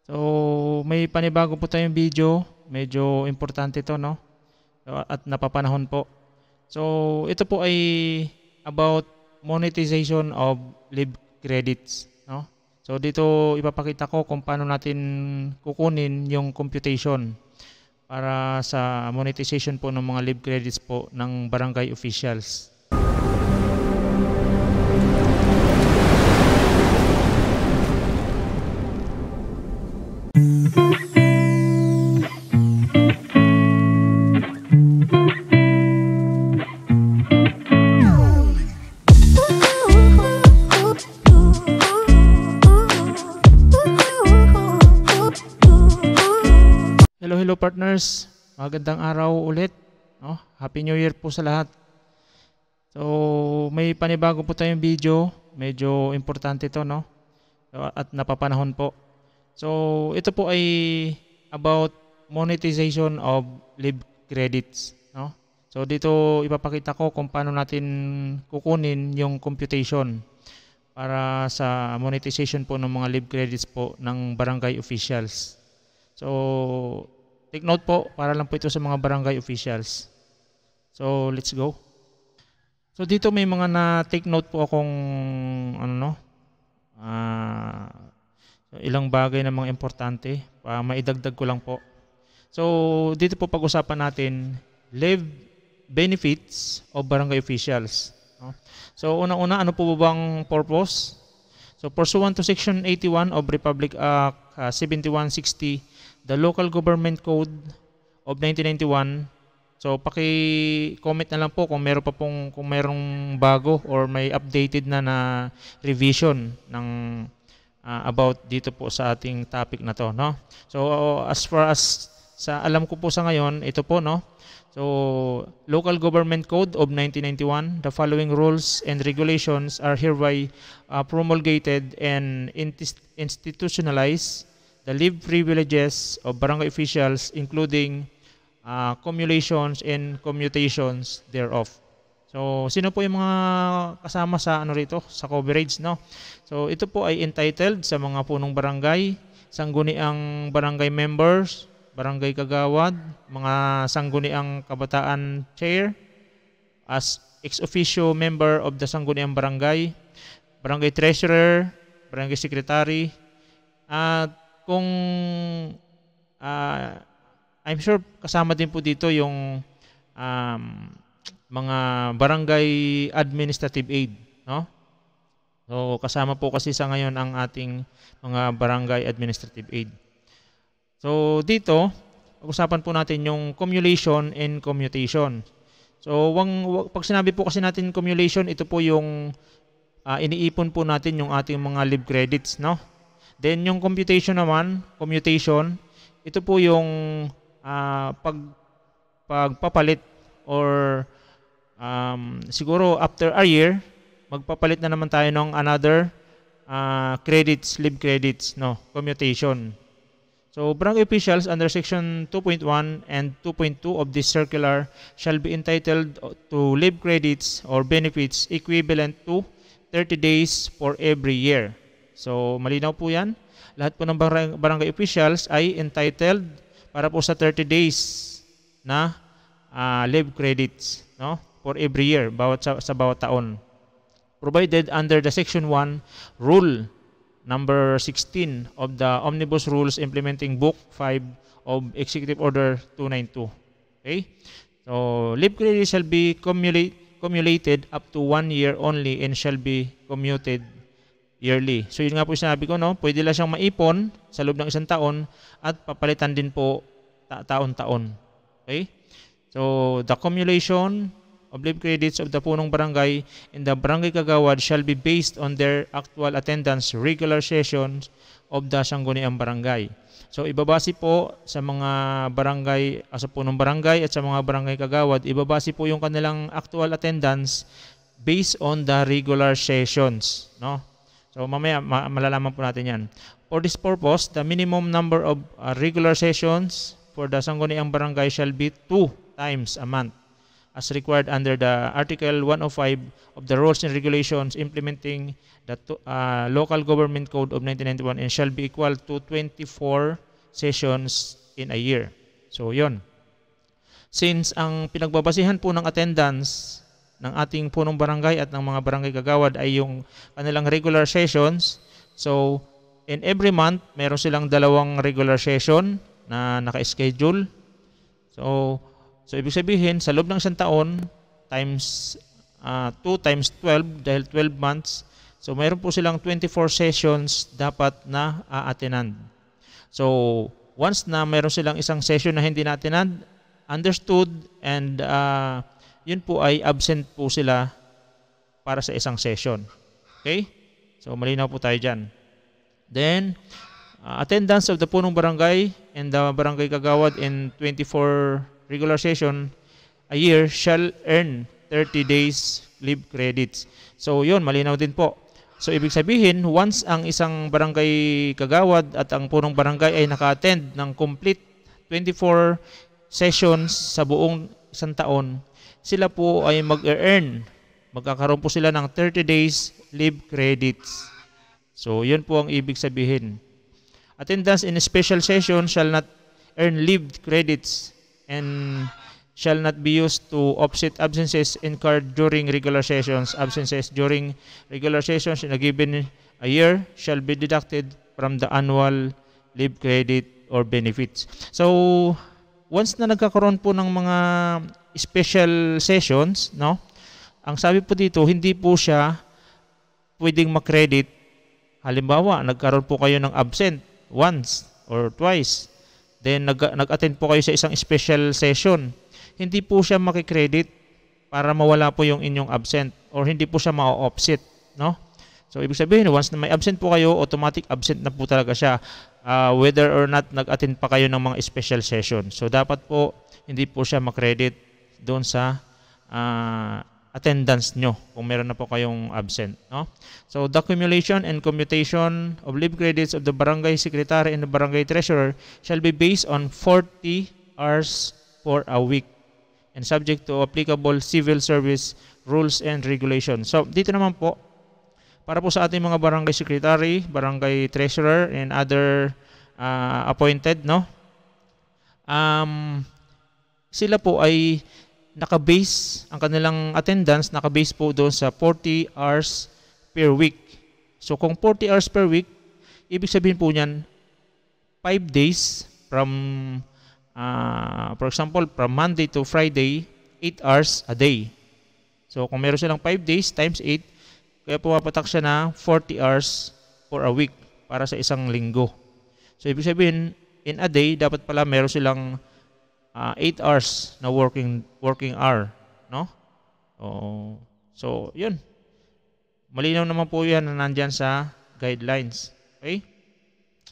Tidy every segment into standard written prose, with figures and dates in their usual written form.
So, may panibago po tayong video. Medyo importante to, no? At napapanahon po. So, ito po ay about monetization of live credits, no? So, dito ipapakita ko kung paano natin kukunin yung computation para sa monetization po ng mga live credits po ng barangay officials. Hello partners, magandang araw ulit, no? Happy New Year po sa lahat. So, may panibago po tayong video. Medyo importante to, no? At napapanahon po. So, ito po ay about monetization of live credits, no? So, dito ipapakita ko kung paano natin kukunin yung computation para sa monetization po ng mga live credits po ng barangay officials. So, take note po, para lang po ito sa mga barangay officials. So, let's go. So, dito may mga na-take note po akong ilang bagay na mga importante. Maidagdag ko lang po. So, dito po pag-usapan natin live benefits of barangay officials. No? So, unang-una, ano po bang purpose? So, pursuant to Section 81 of Republic Act 7160, the Local Government Code of 1991. So paki-comment na lang po kung meron pa pong merong bago or may updated na revision ng about dito po sa ating topic na to, no? So as far as sa alam ko po sa ngayon, ito po, no? So Local Government Code of 1991, the following rules and regulations are hereby promulgated and institutionalized the live privileges of barangay officials, including cumulations and commutations thereof. So, sino po yung mga kasama sa rito, sa coverage, no? So, ito po ay entitled sa mga punong barangay, sangguniang barangay members, barangay kagawad, mga sangguniang kabataan chair, as ex officio member of the sangguniang barangay, barangay treasurer, barangay secretary, at kung I'm sure kasama din po dito yung mga barangay administrative aid, no? So kasama po kasi sa ngayon ang ating mga barangay administrative aid. So dito, pag-usapan po natin yung cumulation and commutation. So pag sinabi po kasi natin cumulation, ito po yung iniipon po natin yung ating mga live credits, no? Then yung computation naman, ito po yung pagpapalit or siguro after a year, magpapalit na naman tayo ng another live credits, no, commutation. So barangay officials under section 2.1 and 2.2 of this circular shall be entitled to live credits or benefits equivalent to 30 days for every year. So, malinaw po yan. Lahat po ng barangay officials ay entitled para po sa 30 days na live credits, no? For every year, sa bawat taon. Provided under the Section 1 Rule number 16 of the Omnibus Rules Implementing Book 5 of Executive Order 292. Okay? So, live credits shall be cumulated up to 1 year only and shall be commuted yearly. So yun nga po sinabi ko, no? Pwede lang siyang maipon sa loob ng isang taon at papalitan din po taon-taon. Okay? So the accumulation of live credits of the punong barangay and the barangay kagawad shall be based on their actual attendance regular sessions of the sangguniang barangay. So ibabase po sa mga barangay, sa punong barangay at sa mga barangay kagawad, ibabase po yung kanilang actual attendance based on the regular sessions, no? So mamaya malalaman po natin yan. For this purpose, the minimum number of regular sessions for the sangguniang barangay shall be 2 times a month. as required under the Article 105 of the Rules and Regulations implementing the Local Government Code of 1991 and shall be equal to 24 sessions in a year. So, yon. Since ang pinagbabasihan po ng attendance ng ating punong barangay at ng mga barangay kagawad ay yung kanilang regular sessions, so in every month, meron silang 2 regular session na naka-schedule. So ibig sabihin, sa loob ng isang taon, times 2 times 12, dahil 12 months, so meron po silang 24 sessions dapat na a-attend. So, once na meron silang isang session na hindi na-attend, understood, and yun po ay absent po sila para sa isang session. Okay? So, malinaw po tayo dyan. Then, attendance of the punong barangay and the barangay kagawad in 24 regular session a year shall earn 30 days leave credits. So, yun, malinaw din po. So, ibig sabihin, once ang isang barangay kagawad at ang punong barangay ay naka-attend ng complete 24 sessions sa buong isang taon, sila po ay magkakaroon po sila ng 30 days leave credits. So, yun po ang ibig sabihin. Attendance in a special session shall not earn leave credits and shall not be used to offset absences incurred during regular sessions. Absences during regular sessions in a given a year shall be deducted from the annual leave credit or benefits. So, once na nagkakaroon po ng mga special sessions, no? Ang sabi po dito, hindi po siya pwedeng makredit. Halimbawa, nagkaroon po kayo ng absent once or twice. Then nag-attend po kayo sa isang special session. Hindi po siya makikredit para mawala po yung inyong absent or hindi po siya ma-offset, no? So ibig sabihin, once na may absent po kayo, automatic absent na po talaga siya, whether or not nag-attend pa kayo ng mga special session. So dapat po hindi po siya makredit doon sa attendance nyo kung meron na po kayong absent, no? So the accumulation and commutation of leave credits of the barangay secretary and the barangay treasurer shall be based on 40 hours for a week and subject to applicable civil service rules and regulations. So dito naman po, para po sa ating mga barangay secretary, barangay treasurer, and other appointed, no? Sila po ay naka-base, ang kanilang attendance naka-base po doon sa 40 hours per week. So kung 40 hours per week, ibig sabihin po niyan 5 days from for example, from Monday to Friday, 8 hours a day. So kung meron silang 5 days times 8, kaya pumapatak siya na 40 hours for a week para sa isang linggo. So ibig sabihin, in a day, dapat pala meron silang 8 hours na working hour, no? So, yun. Malinaw naman po yan na nandyan sa guidelines. Okay?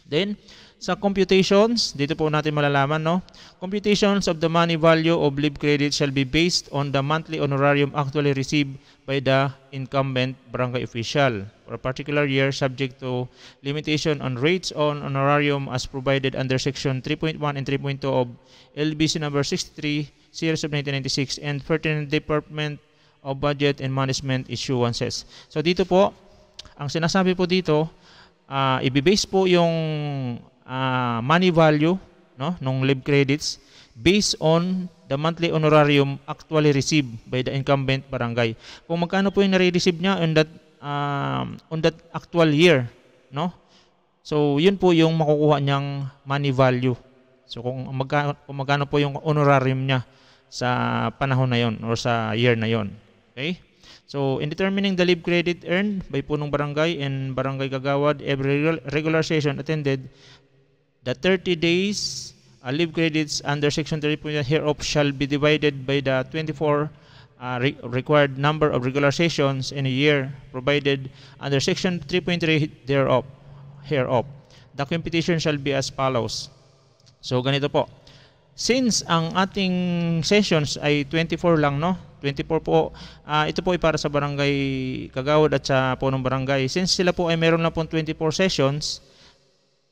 Then, sa computations, dito po natin malalaman, no? Computations of the money value of leave credit shall be based on the monthly honorarium actually received by the incumbent barangay official for a particular year, subject to limitation on rates on honorarium as provided under Section 3.1 and 3.2 of LBC number 63, series of 1996, and pertinent Department of Budget and Management issuances. So dito po, ang sinasabi po dito, i-base po yung money value, no, nung leave credits based on the monthly honorarium actually received by the incumbent barangay. Kung magkano po yung nare-receive niya on that actual year, no? So yun po yung makukuha niyang money value. So kung magkano po yung honorarium niya sa panahon na yon or sa year na yon. Okay? So, in determining the leave credit earned by punong barangay and barangay kagawad every regular session attended, the 30 days leave credits under Section 3.1 hereof shall be divided by the 24 required number of regular sessions in a year provided under Section 3.3 hereof. The computation shall be as follows. So, ganito po. Since ang ating sessions ay 24 lang, no? 24 po, ito po ay para sa barangay kagawad at sa punong barangay. Since sila po ay meron na pong 24 sessions,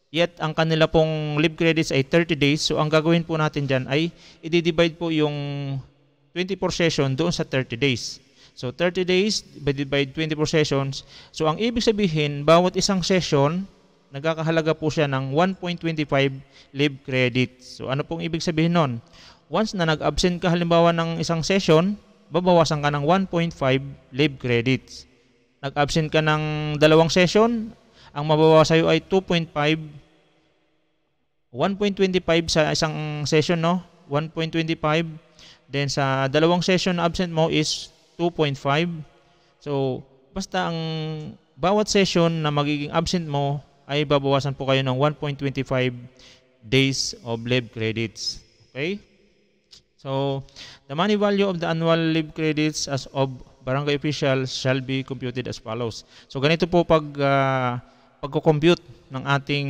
yet ang kanila pong leave credits ay 30 days, so ang gagawin po natin dyan ay i-divide po yung 24 session doon sa 30 days. So 30 days divided by 24 sessions. So ang ibig sabihin, bawat isang session, nagkakahalaga po siya ng 1.25 leave credits. So ano pong ibig sabihin nun? Once na nag-absent ka halimbawa ng isang session, babawasan ka ng 1.5 leave credits. Nag-absent ka ng 2 session, ang mababawas sa'yo ay 2.5, 1.25 sa isang session, no? 1.25. Then sa 2 session na absent mo is 2.5. So, basta ang bawat session na magiging absent mo ay babawasan po kayo ng 1.25 days of leave credits. Okay? So, the money value of the annual leave credits as of barangay officials shall be computed as follows. So, ganito po pagko-compute ng ating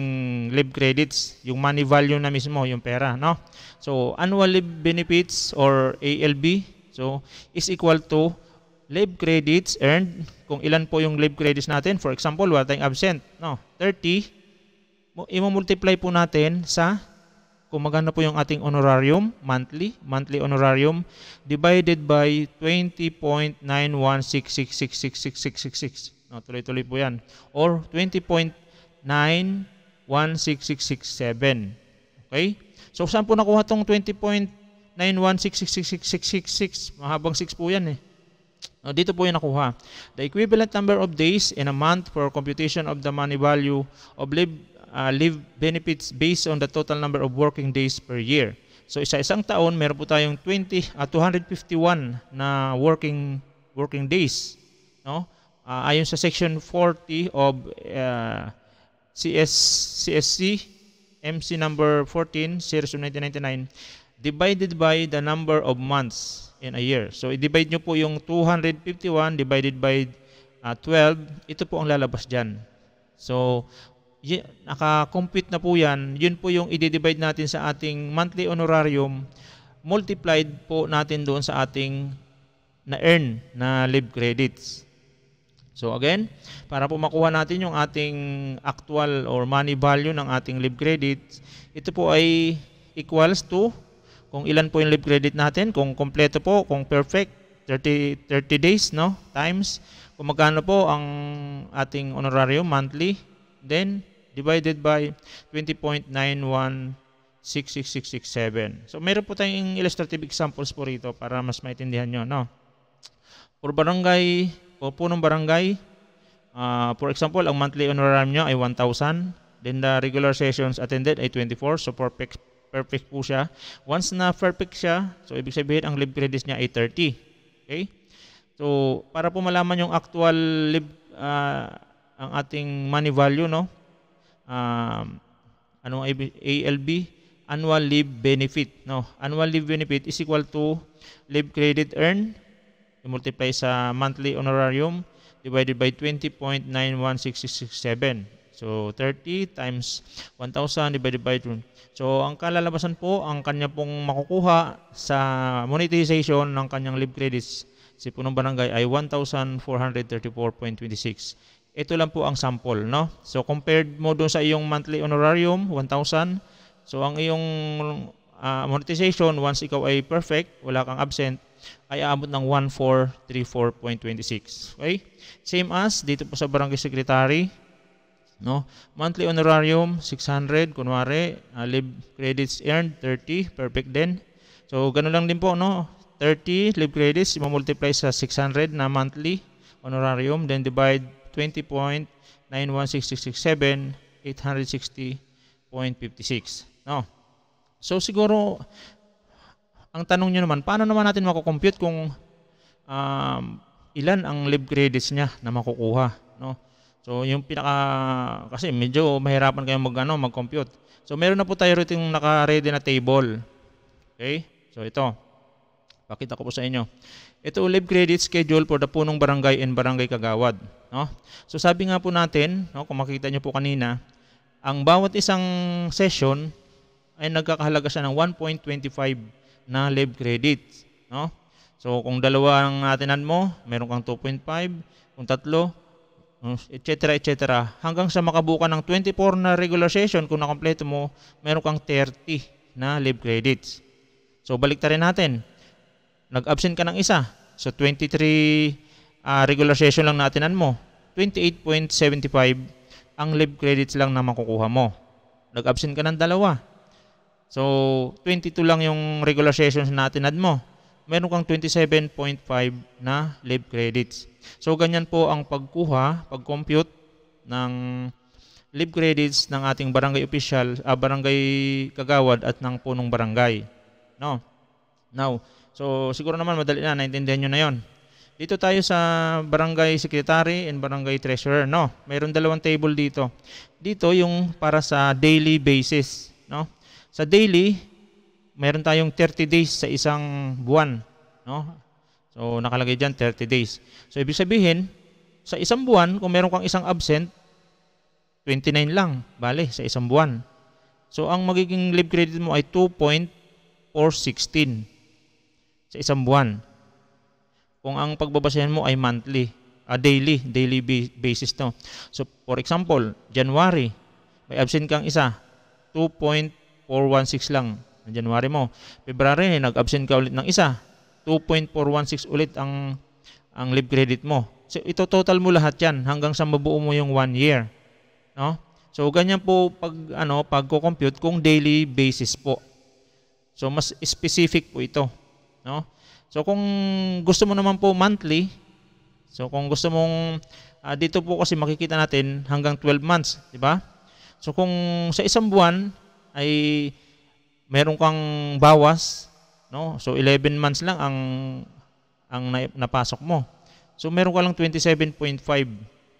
leave credits, yung money value na mismo, yung pera, no? So, annual leave benefits or ALB, so, is equal to leave credits earned, kung ilan po yung leave credits natin. For example, wala tayong absent, no? 30, i-multiply po natin sa, kung magkano po yung ating honorarium, monthly honorarium, divided by 20.9166666666. No, tuloy-tuloy po yan. Or 20.916667. Okay? So, saan po nakuha itong 20.91666666? Mahabang 6 po yan eh. No, dito po yung nakuha. The equivalent number of days in a month for computation of the money value of leave benefits based on the total number of working days per year. So, isa-isang taon, meron po tayong 251 na working days. No? Ayon sa section 40 of CSC MC number 14 series of 1999, divided by the number of months in a year. So i-divide nyo po yung 251 divided by 12, ito po ang lalabas dyan. So naka-compute na po yan. Yun po yung i-divide natin sa ating monthly honorarium, multiplied po natin doon sa ating na-earn na leave credits. So again, para po makuha natin yung ating actual or money value ng ating leave credits, ito po ay equals to kung ilan po yung leave credit natin, kung kompleto po, kung perfect, 30 days, no? Times kung magkano po ang ating honorarium monthly, then divided by 20.916667. So meron po tayong illustrative examples po rito para mas maintindihan nyo, no? For barangay, o punong barangay, for example, ang monthly honorarium nyo ay 1,000. Then the regular sessions attended ay 24. So perfect po siya. Once na perfect siya, so ibig sabihin ang leave credits niya ay 30. Okay? So para po malaman yung actual leave, ang ating money value, no? Anong ALB? Annual leave benefit. No? Annual leave benefit is equal to leave credit earned, i-multiply sa monthly honorarium divided by 20.916667. So 30 times 1,000 divided by 2. So ang kalalabasan po, ang kanya pong makukuha sa monetization ng kanyang leave credits si punong barangay ay 1,434.26. Ito lang po ang sample, no? So compared mo doon sa iyong monthly honorarium 1,000, so ang iyong monetization once ikaw ay perfect, wala kang absent, ay aabot ng 1,434.26. Okay? Same as dito po sa barangay secretary, no? Monthly honorarium 600, kunwari, leave credits earned 30, perfect din. So ganoon lang din po, no? 30 leave credits i-multiply sa 600 na monthly honorarium, then divide 20.916667, 860.56. No? So siguro ang tanong nyo naman, paano naman natin makukompute kung ilan ang leave credits niya na makukuha, no? So yung kasi medyo mahirapan kayong mag-compute. So meron na po tayo rito yung naka-ready na table. Okay? So ito. Pakita ko po sa inyo. Ito leave credit schedule for the punong barangay and barangay kagawad, no? So sabi nga po natin, no, kung makita niyo po kanina, ang bawat isang session ay nagkakahalaga siya ng 1.25 na leave credits, no? So kung dalawa ang atinan mo, meron kang 2.5, kung tatlo, etc. hanggang sa makabuka ng 24 na regular session, kung nakompleto mo, meron kang 30 na leave credits. So baliktarin natin. nag-absent ka ng isa. So 23 regular session lang naatinan mo. 28.75 ang leave credits lang na makukuha mo. Nag-absent ka ng dalawa. So 22 lang yung regular sessions na atinad mo. Meron kang 27.5 na leave credits. So ganyan po ang pag-compute ng leave credits ng ating barangay official, barangay kagawad at ng punong barangay. No? Now, so siguro naman madali na, naintindihan nyo na yon. Dito tayo sa barangay secretary and barangay treasurer, no? Mayroon dalawang table dito. Dito yung para sa daily basis, no? Sa daily, mayroon tayong 30 days sa isang buwan, no? So nakalagay diyan 30 days. So ibig sabihin, sa isang buwan kung meron kang isang absent, 29 lang, bale sa isang buwan. So ang magiging leave credit mo ay 2.416 sa isang buwan. Kung ang pagbabasehan mo ay monthly, daily basis to. So for example, January, may absent kang isa, 2.416 lang ng January mo. February, nag-absent ka ulit ng isa, 2.416 ulit ang leave credit mo. So ito total mo lahat 'yan hanggang sa mabuo mo yung 1 year, no? So ganyan po pagko-compute kung daily basis po. So mas specific po ito, no? So kung gusto mo naman po monthly, so kung gusto mong dito po kasi makikita natin hanggang 12 months, di ba? So kung sa isang buwan ay meron kang bawas, no? So 11 months lang ang napasok mo. So meron ka lang 27.5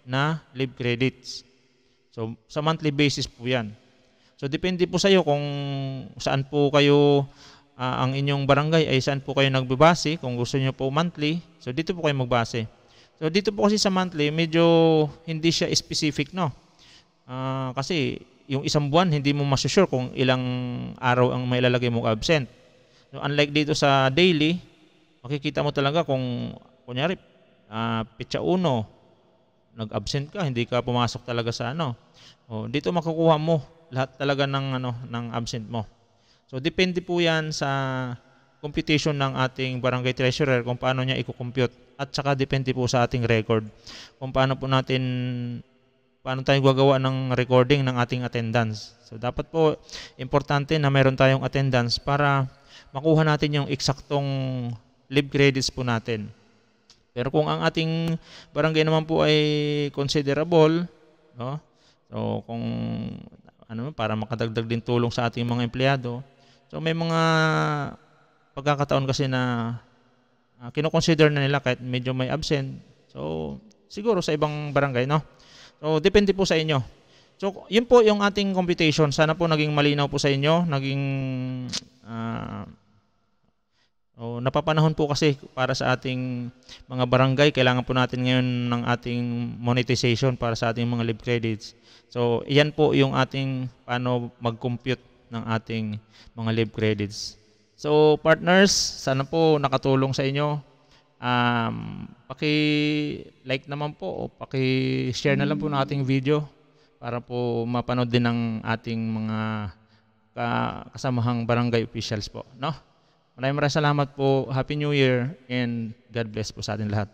na leave credits. So sa monthly basis po 'yan. So depende po sa iyo kung saan po kayo ang inyong barangay ay saan po kayo nagbabase. Kung gusto niyo po monthly, so dito po kayo magbase. So dito po kasi sa monthly, medyo hindi siya specific, no? Kasi yung isang buwan, hindi mo masusure kung ilang araw ang may lalagay mong absent. So unlike dito sa daily, makikita mo talaga kung, kunyari, petsa 1, nag-absent ka, hindi ka pumasok talaga sa dito makukuha mo lahat talaga ng absent mo. So depende po 'yan sa computation ng ating barangay treasurer kung paano niya i-compute, at saka depende po sa ating record kung paano tayo gagawa ng recording ng ating attendance. So dapat po importante na meron tayong attendance para makuha natin yung eksaktong leave credits po natin. Pero kung ang ating barangay naman po ay considerable, no? So kung para makadagdag din tulong sa ating mga empleyado, so may mga pagkakataon kasi na kino-consider na nila kahit medyo may absent. So siguro sa ibang barangay, no? So depende po sa inyo. So yun po yung ating computation. Sana po naging malinaw po sa inyo, napapanahon po kasi para sa ating mga barangay, kailangan po natin ngayon ng ating monetization para sa ating mga leave credits. So iyan po yung ating paano mag-compute ng ating mga leave credits. So partners, sana po nakatulong sa inyo. Paki-like naman po o paki-share na lang po ng ating video para po mapanood din ng ating mga kasamahang barangay officials po, no? Maraming salamat po. Happy New Year and God bless po sa atin lahat.